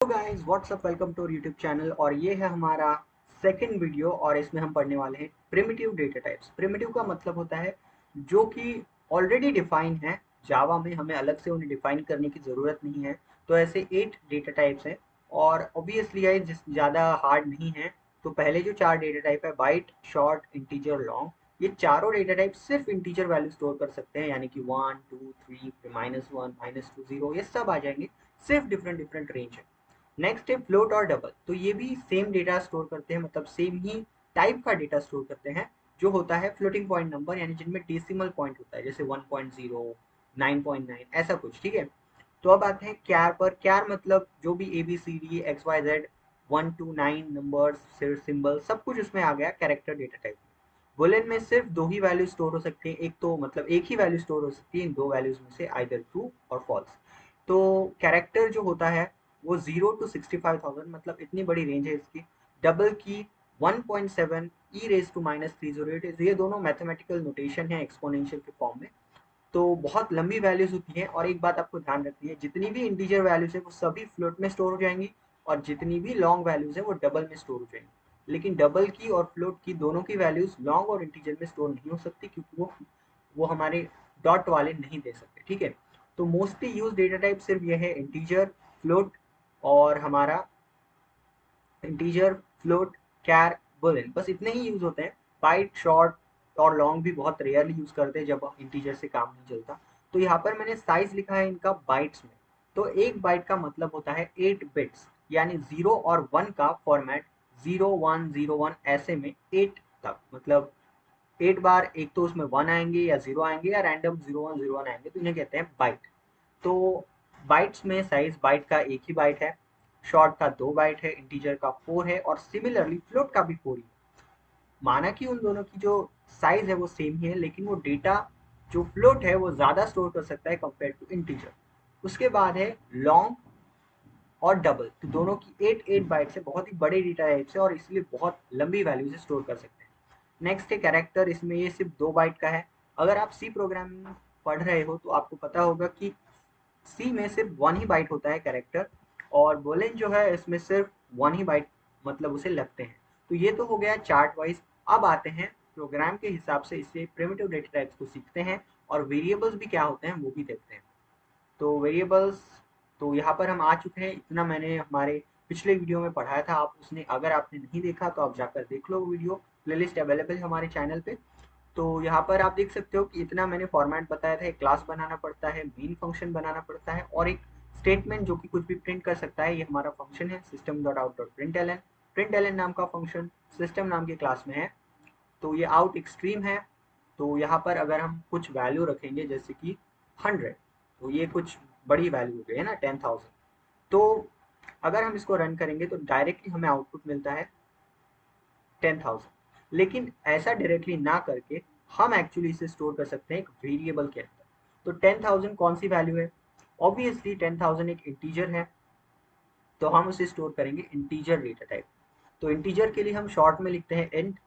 Guys what's up welcome to YouTube channel. और ये है हमारा सेकंड वीडियो और इसमें हम पढ़ने वाले हैं प्रिमिटिव डेटा टाइप्स। प्रिमिटिव का मतलब होता है जो कि ऑलरेडी डिफाइन है जावा में, हमें अलग से उन्हें डिफाइन करने की ज़रूरत नहीं है। तो ऐसे 8 डेटा टाइप्स हैं और ऑब्वियसली गाइस जिस ज़्यादा हार्ड नहीं है। तो पहले जो 4 डेटा टाइप है बाइट, शॉर्ट, इंटीजर, लॉन्ग, ये चारों डेटा टाइप सिर्फ इंटीजर वैल्यू स्टोर कर सकते हैं, यानी कि 1 2 3 -1 -2 0 ये सब आ जाएंगे। सिर्फ डिफरेंट डिफरेंट रेंज है। नेक्स्ट है फ्लोट और डबल। तो ये भी सेम डेटा स्टोर करते हैं, मतलब सेम ही टाइप का डेटा स्टोर करते हैं जो होता है फ्लोटिंग पॉइंट नंबर, यानी जिनमें डेसिमल पॉइंट होता है, जैसे 1.0 9.9 ऐसा कुछ। ठीक है। तो अब आते हैं क्यार पर। क्यार मतलब जो भी A B C D X Y Z 1 to 9 numbers symbol सब कुछ उसमें आ गया कैरेक्टर डेटा टाइप। बुलियन में सिर्फ दो ही वैल्यू स्टोर हो सकती है, एक तो मतलब एक ही वैल्यू स्टोर हो सकती है इन दो वैल्यूज में से, आइदर ट्रू और फॉल्स। तो कैरेक्टर जो होता है वो 0 to 65,000, मतलब इतनी बड़ी रेंज है इसकी। डबल की 1.7 ई रेज टू -308। ये दोनों मैथमेटिकल नोटेशन है एक्सपोनेंशियल के फॉर्म में। तो बहुत लंबी वैल्यूज होती है। और एक बात आपको ध्यान रखनी है, जितनी भी इंटीजर वैल्यूज है वो सभी फ्लोट में स्टोर हो जाएंगी, और जितनी भी लॉन्ग वैल्यूज है वो डबल में स्टोर हो जाएंगी। लेकिन डबल की और फ्लोट की दोनों की वैल्यूज लॉन्ग और इंटीजर में स्टोर नहीं हो सकती, क्योंकि वो हमारे डॉट वाले नहीं दे सकते। ठीक है। तो मोस्टली यूज डेटा टाइप सिर्फ ये है इंटीजर, फ्लोट और हमारा इंटीजर, फ्लोट, कैर, बुलियन, बस इतने ही यूज होते हैं। बाइट, शॉर्ट और लॉन्ग भी बहुत रेयरली यूज करते हैं जब इंटीजर से काम नहीं चलता। तो यहाँ पर मैंने साइज लिखा है इनका बाइट्स में। तो एक बाइट का मतलब होता है 8 बिट्स, यानी 0 और 1 का फॉर्मेट 0101 ऐसे में 8 तक, मतलब 8 बार एक तो उसमें 1 आएंगे या 0 आएंगे या रैंडम 0101 आएंगे, तो इन्हें कहते हैं बाइट। तो बाइट्स में साइज बाइट का एक ही बाइट है, शॉर्ट का 2 बाइट है, इंटीजर का 4 है और सिमिलरली फ्लोट का भी 4 ही है। माना कि उन दोनों की जो साइज है वो सेम ही है, लेकिन वो डेटा जो फ्लोट है वो ज़्यादा स्टोर कर सकता है कंपेयर टू इंटीजर। उसके बाद है लॉन्ग और डबल। तो दोनों की 8 बाइट्स है, बहुत ही बड़े डेटा टाइप से, और इसलिए बहुत लंबी वैल्यू से स्टोर कर सकते हैं। नेक्स्ट है कैरेक्टर। इसमें ये सिर्फ 2 बाइट का है। अगर आप सी प्रोग्रामिंग पढ़ रहे हो तो आपको पता होगा कि सी में सिर्फ 1 ही बाइट होता है कैरेक्टर, और बोलेन जो है इसमें सिर्फ 1 ही बाइट मतलब उसे लगते हैं। तो ये तो हो गया चार्ट वाइज। अब आते हैं प्रोग्राम के हिसाब से इसे प्रिमिटिव डेटा टाइप्स को सीखते हैं, और वेरिएबल्स भी क्या होते हैं वो भी देखते हैं। तो वेरिएबल्स, तो यहाँ पर हम आ चुके हैं। इतना मैंने हमारे पिछले वीडियो में पढ़ाया था, आप उसने अगर आपने नहीं देखा तो आप जाकर देख लो वीडियो, प्लेलिस्ट अवेलेबल है हमारे चैनल पे। तो यहाँ पर आप देख सकते हो कि इतना मैंने फॉर्मेट बताया था। एक क्लास बनाना पड़ता है, मेन फंक्शन बनाना पड़ता है, और एक स्टेटमेंट जो कि कुछ भी प्रिंट कर सकता है। ये हमारा फंक्शन है system dot out dot print L N. Print L N नाम का फंक्शन सिस्टम नाम की क्लास में है। तो ये आउट एक्सट्रीम है। तो यहाँ पर अगर हम कुछ वैल्यू रखेंगे जैसे कि 100, तो ये कुछ बड़ी वैल्यू हो गई है ना, 10,000। तो अगर हम इसको रन करेंगे तो डायरेक्टली हमें आउटपुट मिलता है 10,000। लेकिन ऐसा डायरेक्टली ना करके हम एक्चुअली इसे स्टोर कर सकते हैं एक वेरिएबल के अंदर। तो 10,000 कौन सी वैल्यू है? ऑब्वियसली 10,000 एक इंटीजर है, तो हम उसे स्टोर करेंगे इंटीजर डेटा टाइप। तो इंटीजर के लिए हम शॉर्ट में लिखते हैं इंट,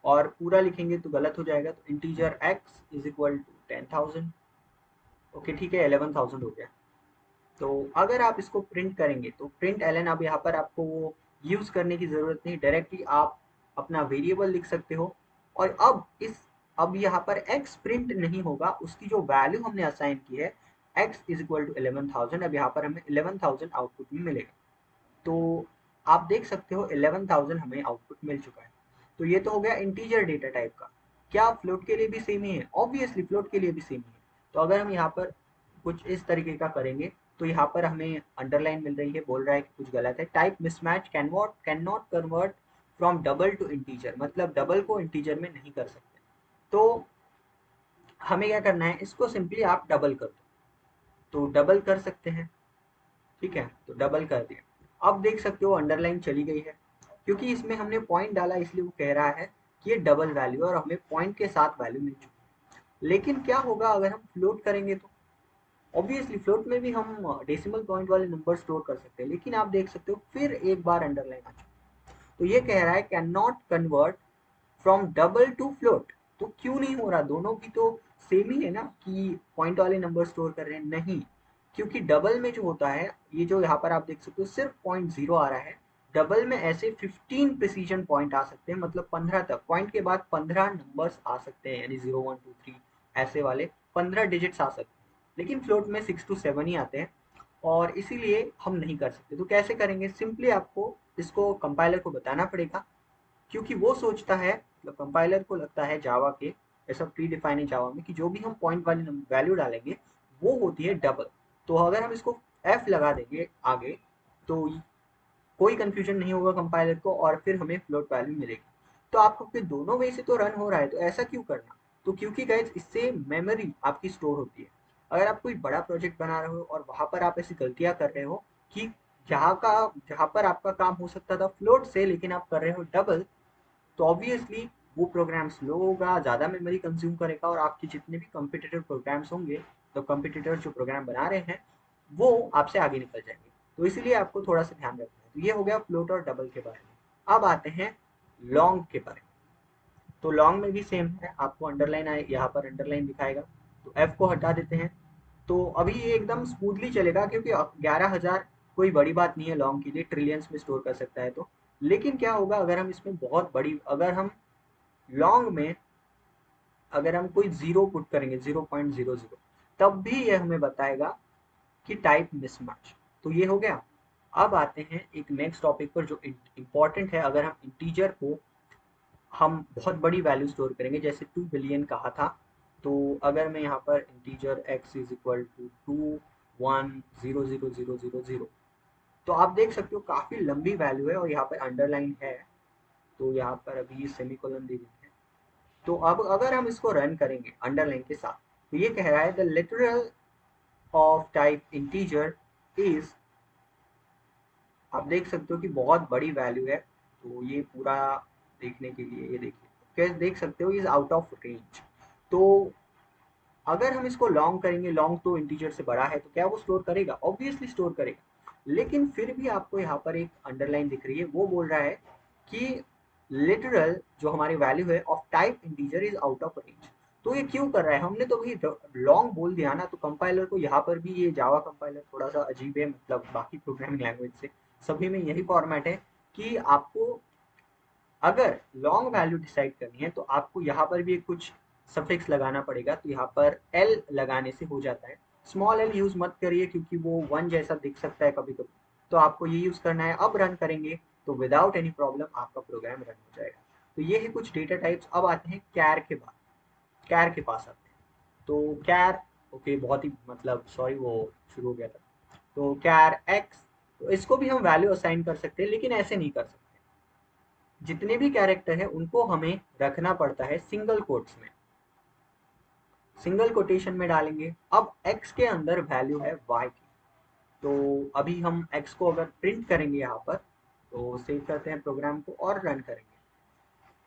और पूरा लिखेंगे तो गलत हो जाएगा। तो integer x is equal to 10,000। Okay ठीक है, 11,000 हो गया। तो अगर आप इसको प्रिंट करेंगे तो प्रिंट एलन, अब यहाँ पर आपको वो यूज करने की जरूरत नहीं, डायरेक्टली आप अपना वेरिएबल लिख सकते हो। और अब यहाँ पर x प्रिंट नहीं होगा, उसकी जो वैल्यू हमने असाइन की है x इज इक्वल टू 11,000, अब यहाँ पर हमें 11,000 आउटपुट में मिलेगा। तो आप देख सकते हो 11,000 हमें आउटपुट मिल चुका है। तो ये तो हो गया इंटीजर डेटा टाइप का। क्या फ्लोट के लिए भी सेम ही है? ऑब्वियसली फ्लोट के लिए भी सेम ही है। तो अगर हम यहाँ पर कुछ इस तरीके का करेंगे तो यहाँ पर हमें अंडरलाइन मिल रही है, बोल रहा है कि कुछ गलत है। Type mismatch, can not convert from double two integer, मतलब डबल को इंटीजर में नहीं कर सकते। तो हमें क्या करना है, इसको सिंपली आप डबल कर दो। तो डबल कर सकते हैं, ठीक है, तो डबल कर दिया। अब देख सकते हो अंडरलाइन चली गई है, क्योंकि इसमें हमने पॉइंट डाला, इसलिए वो कह रहा है कि ये डबल वैल्यू है और हमें पॉइंट के साथ वैल्यू मिल चुकी है। लेकिन क्या होगा अगर हम फ्लोट करेंगे? तो ऑब्वियसली फ्लोट में भी हम डेसिमल पॉइंट वाले नंबर स्टोर कर सकते हैं, लेकिन आप देख सकते हो फिर एक बार अंडरलाइन आ चुकी है। तो ये कह रहा है can not convert from double two float. तो क्यों नहीं हो रहा? दोनों की तो सेम ही है ना, कि पॉइंट वाले नंबर स्टोर कर रहे हैं, नहीं। क्योंकि डबल में जो होता है, ये जो यहाँ पर आप देख सकते हो सिर्फ 0.0 आ रहा है, डबल में ऐसे 15 प्रिसीजन पॉइंट आ सकते हैं, मतलब 15 तक पॉइंट के बाद 15 नंबर्स आ सकते हैं, यानी 0 1 2 3 ऐसे वाले 15 डिजिट्स आ सकते हैं। लेकिन फ्लोट में 6 to 7 ही आते हैं और इसीलिए हम नहीं कर सकते। तो कैसे करेंगे? सिंपली आपको इसको कंपाइलर को बताना पड़ेगा, क्योंकि वो सोचता है, मतलब कंपाइलर को लगता है जावा के, ऐसा प्री डिफाइन है जावा में, कि जो भी हम पॉइंट वाली वैल्यू डालेंगे वो होती है डबल। तो अगर हम इसको एफ लगा देंगे आगे, तो कोई कंफ्यूजन नहीं होगा कंपाइलर को और फिर हमें फ्लोट वैल्यू मिलेगी। तो आपको फिर दोनों वे से तो रन हो रहा है, तो ऐसा क्यों करना? तो क्योंकि गाइज इससे मेमोरी आपकी स्टोर होती है। अगर आप कोई बड़ा प्रोजेक्ट बना रहे हो और वहां पर आप ऐसी गलतियां कर रहे हो कि जहाँ पर आपका काम हो सकता था फ्लोट से, लेकिन आप कर रहे हो डबल, तो ऑब्वियसली वो प्रोग्राम स्लो होगा, ज़्यादा मेमोरी कंज्यूम करेगा और आपके जितने भी कॉम्पिटिटिव प्रोग्राम्स होंगे, तो कॉम्पिटिटर जो प्रोग्राम बना रहे हैं वो आपसे आगे निकल जाएंगे। तो इसीलिए आपको थोड़ा सा ध्यान रखना है। तो ये हो गया फ्लोट और डबल के बारे में। अब आते हैं लॉन्ग के बारे में। तो लॉन्ग में भी सेम है, आपको अंडरलाइन आए, यहाँ पर अंडरलाइन दिखाएगा, तो एफ को हटा देते हैं। तो अभी ये एकदम स्मूथली चलेगा, क्योंकि 11,000 कोई बड़ी बात नहीं है लॉन्ग के लिए, ट्रिलियंस में स्टोर कर सकता है तो। लेकिन क्या होगा अगर हम इसमें बहुत बड़ी, अगर हम लॉन्ग में अगर हम कोई जीरो पुट करेंगे, 0.00, तब भी ये हमें बताएगा कि टाइप मिसमैच। तो ये हो गया। अब आते हैं एक नेक्स्ट टॉपिक पर जो इम्पोर्टेंट है। अगर हम इंटीजर को हम बहुत बड़ी वैल्यू स्टोर करेंगे, जैसे 2 बिलियन कहा था, तो अगर मैं यहाँ पर integer x is equal to 2 1 0 0 0 0 0, तो आप देख सकते हो काफी लंबी वैल्यू है और यहाँ पर अंडरलाइन है, तो यहाँ पर अभी सेमीकोलन दे देते हैं। तो अब अगर हम इसको रन करेंगे अंडरलाइन के साथ, तो ये कह रहा है the literal of type integer is, आप देख सकते हो कि बहुत बड़ी वैल्यू है। तो ये पूरा देखने के लिए ये देखिए, कैसे देख सकते हो इज आउट ऑफ रेंज। तो अगर हम इसको लॉन्ग करेंगे, लॉन्ग तो इंटीजर से बड़ा है, तो क्या वो स्टोर करेगा? ऑब्वियसली स्टोर करेगा। लेकिन फिर भी आपको यहाँ पर एक अंडरलाइन दिख रही है, वो बोल रहा है कि लिटरल जो हमारी वैल्यू है of type integer is out of range. तो ये क्यों कर रहा है? हमने तो भाई लॉन्ग बोल दिया ना। तो कंपाइलर को यहाँ पर भी, ये जावा कंपाइलर थोड़ा सा अजीब है, मतलब बाकी प्रोग्रामिंग लैंग्वेज से सभी में यही फॉर्मेट है कि आपको अगर लॉन्ग वैल्यू डिसाइड करनी है तो आपको यहाँ पर भी कुछ सफिक्स लगाना पड़ेगा। तो यहाँ पर एल लगाने से हो जाता है। स्मॉल एल यूज मत करिए, क्योंकि वो वन जैसा दिख सकता है कभी कभी, तो आपको ये यूज करना है। अब रन करेंगे तो विदाउट एनी प्रॉब्लम आपका प्रोग्राम रन हो जाएगा। तो ये है कुछ डेटा टाइप्स। अब आते हैं कैर के बाद, कैर के पास आते हैं। तो कैर, ओके, बहुत ही मतलब सॉरी वो शुरू हो गया था। तो कैर एक्स, तो इसको भी हम वैल्यू असाइन कर सकते हैं, लेकिन ऐसे नहीं कर सकते। जितने भी कैरेक्टर है उनको हमें रखना पड़ता है सिंगल कोट्स में, सिंगल कोटेशन में डालेंगे। अब x के अंदर वैल्यू है y की। तो अभी हम x को अगर प्रिंट करेंगे यहाँ पर, तो सेव करते हैं प्रोग्राम को और रन करेंगे,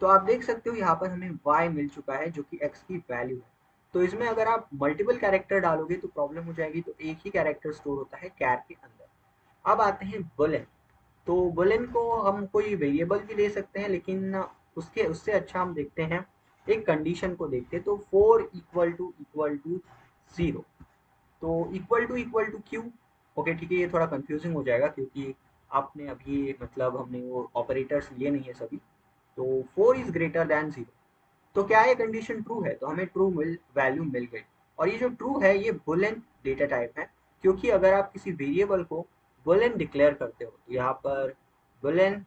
तो आप देख सकते हो यहाँ पर हमें y मिल चुका है जो कि x की वैल्यू है। तो इसमें अगर आप मल्टीपल कैरेक्टर डालोगे तो प्रॉब्लम हो जाएगी, तो एक ही कैरेक्टर स्टोर होता है कैर के अंदर। अब आते हैं बुलियन। तो बुलियन को हम कोई वेरिएबल भी ले सकते हैं, लेकिन उसके उससे अच्छा हम देखते हैं, एक कंडीशन को देखते हैं। तो 4 इक्वल टू 0। तो इक्वल टू क्यों? ओके ठीक है, ये थोड़ा कंफ्यूजिंग हो जाएगा क्योंकि आपने अभी, मतलब हमने वो ऑपरेटर्स लिए नहीं है सभी। तो 4 इज ग्रेटर देन 0, तो क्या ये कंडीशन ट्रू है? तो हमें ट्रू वैल्यू मिल गई। और ये जो ट्रू है ये बुलियन डेटा टाइप है, क्योंकि अगर आप किसी वेरिएबल को बुलियन डिक्लेयर करते हो, तो यहाँ पर बुलियन,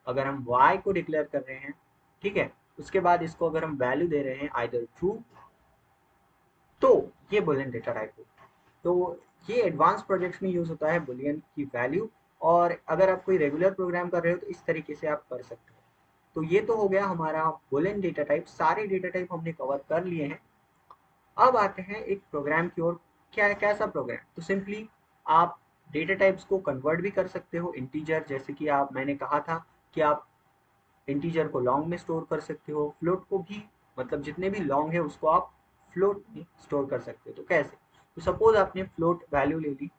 अगर हम y को डिक्लेयर कर रहे हैं, ठीक है, उसके बाद इसको अगर हम वैल्यू दे रहे हैं आइदर ट्रू, तो ये बुलियन डेटा टाइप होगा। तो ये एडवांस प्रोजेक्ट्स में यूज होता है बुलियन की वैल्यू। और अगर आप कोई रेगुलर प्रोग्राम कर रहे हो तो इस तरीके से आप कर सकते हो। तो ये तो हो गया हमारा बुलियन डेटा टाइप। सारे डेटा टाइप हमने कवर कर लिए हैं। अब आते हैं एक प्रोग्राम की ओर। क्या है, कैसा प्रोग्राम? तो सिंपली आप डेटा टाइप्स को कन्वर्ट भी कर सकते हो इंटीजर, जैसे कि आप, मैंने कहा था कि आप इंटीजर को लॉन्ग में स्टोर कर सकते हो, फ्लोट को भी, मतलब जितने भी लॉन्ग है उसको आप फ्लोट में स्टोर कर सकते हो। तो कैसे? तो सपोज आपने फ्लोट वैल्यू ले ली,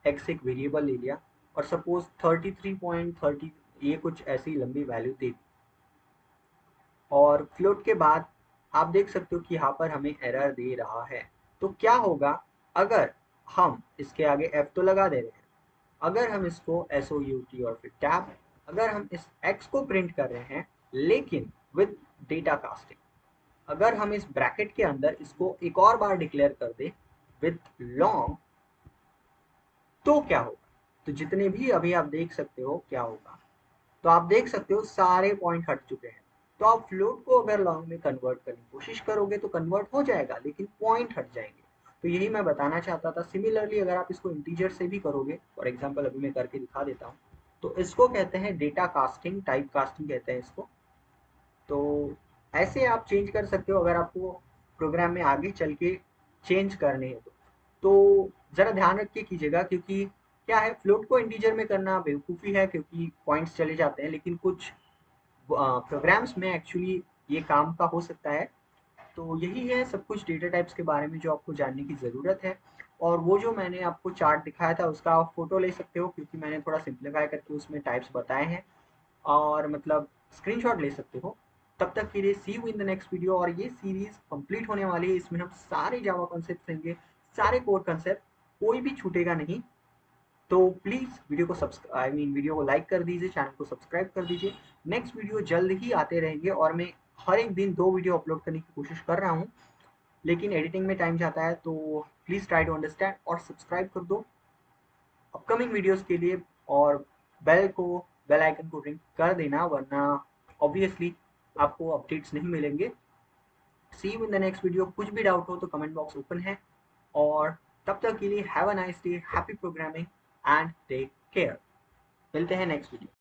एक्स एक वेरिएबल ले लिया, और सपोज 33.30 ये कुछ ऐसी लंबी वैल्यू दे दी, और फ्लोट के बाद आप देख सकते हो कि यहाँ पर हमें एरर दे रहा है। तो क्या होगा अगर हम इसके आगे F तो लगा दे रहे हैं। अगर हम इसको SOUT और फिर टैब, अगर हम इस X को प्रिंट कर रहे हैं लेकिन विद डेटा कास्टिंग, अगर हम इस ब्रैकेट के अंदर इसको एक और बार डिक्लेयर कर दे विद लॉन्ग, तो क्या होगा? तो जितने भी अभी आप देख सकते हो क्या होगा, तो आप देख सकते हो सारे पॉइंट हट चुके हैं। तो आप फ्लोट को अगर लॉन्ग में कन्वर्ट करने की कोशिश करोगे तो कन्वर्ट हो जाएगा, लेकिन पॉइंट हट जाएंगे। तो यही मैं बताना चाहता था। सिमिलरली अगर आप इसको इंटीजर से भी करोगे, फॉर एग्जाम्पल अभी मैं करके दिखा देता हूँ, तो इसको कहते हैं डेटा कास्टिंग, टाइप कास्टिंग कहते हैं इसको। तो ऐसे आप चेंज कर सकते हो अगर आपको प्रोग्राम में आगे चल के चेंज करने हैं तो ज़रा ध्यान रख के कीजिएगा, क्योंकि क्या है, फ्लोट को इंटीजर में करना बेवकूफ़ी है क्योंकि पॉइंट्स चले जाते हैं, लेकिन कुछ प्रोग्राम्स में एक्चुअली ये काम का हो सकता है। तो यही है सब कुछ डेटा टाइप्स के बारे में जो आपको जानने की ज़रूरत है। और वो जो मैंने आपको चार्ट दिखाया था उसका आप फोटो ले सकते हो, क्योंकि मैंने थोड़ा सिंप्लीफाई करके उसमें टाइप्स बताए हैं, और मतलब स्क्रीनशॉट ले सकते हो। तब तक के लिए see you in the next video. और ये सीरीज कंप्लीट होने वाली है, इसमें हम सारे जावा कॉन्सेप्ट लेंगे, सारे कोर कॉन्सेप्ट, कोई भी छूटेगा नहीं। तो प्लीज़ वीडियो को वीडियो को लाइक कर दीजिए, चैनल को सब्सक्राइब कर दीजिए। नेक्स्ट वीडियो जल्द ही आते रहेंगे, और मैं हर एक दिन 2 वीडियो अपलोड करने की कोशिश कर रहा हूँ, लेकिन एडिटिंग में टाइम जाता है। तो प्लीज़ ट्राई टू अंडरस्टैंड और सब्सक्राइब कर दो अपकमिंग वीडियोस के लिए, और बेल आइकन को रिंग कर देना, वरना ऑब्वियसली आपको अपडेट्स नहीं मिलेंगे। See you in the next video. कुछ भी डाउट हो तो कमेंट बॉक्स ओपन है, और तब तक के लिए have a nice day, happy programming and take care. मिलते हैं नेक्स्ट वीडियो।